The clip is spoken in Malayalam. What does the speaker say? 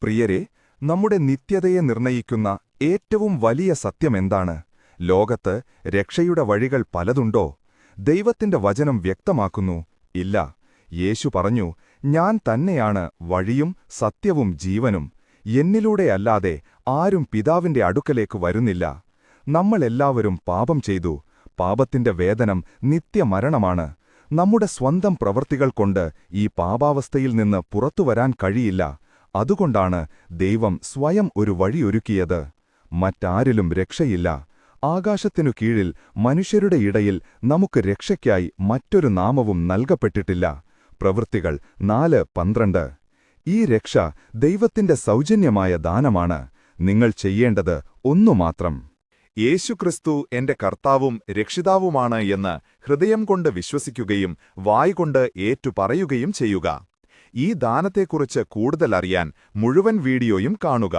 പ്രിയരെ, നമ്മുടെ നിത്യതയെ നിർണയിക്കുന്ന ഏറ്റവും വലിയ സത്യമെന്താണ്? ലോകത്ത് രക്ഷയുടെ വഴികൾ പലതുണ്ടോ? ദൈവത്തിന്റെ വചനം വ്യക്തമാക്കുന്നു, ഇല്ല. യേശു പറഞ്ഞു, ഞാൻ തന്നെയാണ് വഴിയും സത്യവും ജീവനും. എന്നിലൂടെയല്ലാതെ ആരും പിതാവിന്റെ അടുക്കലേക്ക് വരുന്നില്ല. നമ്മളെല്ലാവരും പാപം ചെയ്തു. പാപത്തിന്റെ വേതനം നിത്യമരണമാണ്. നമ്മുടെ സ്വന്തം പ്രവൃത്തികൾ കൊണ്ട് ഈ പാപാവസ്ഥയിൽ നിന്ന് പുറത്തുവരാൻ കഴിയില്ല. അതുകൊണ്ടാണ് ദൈവം സ്വയം ഒരു വഴിയൊരുക്കിയത്. മറ്റാരിലും രക്ഷയില്ല. ആകാശത്തിനു കീഴിൽ മനുഷ്യരുടെ ഇടയിൽ നമുക്ക് രക്ഷയ്ക്കായി മറ്റൊരു നാമവും നൽകപ്പെട്ടിട്ടില്ല. പ്രവൃത്തികൾ 4:12. ഈ രക്ഷ ദൈവത്തിന്റെ സൗജന്യമായ ദാനമാണ്. നിങ്ങൾ ചെയ്യേണ്ടത് ഒന്നുമാത്രം: യേശുക്രിസ്തു എന്റെ കർത്താവും രക്ഷിതാവുമാണ് എന്ന് ഹൃദയം കൊണ്ട് വിശ്വസിക്കുകയും വായ്കൊണ്ട് ഏറ്റുപറയുകയും ചെയ്യുക. ഈ ദാനത്തെക്കുറിച്ച് കൂടുതൽ അറിയാൻ മുഴുവൻ വീഡിയോയും കാണുക.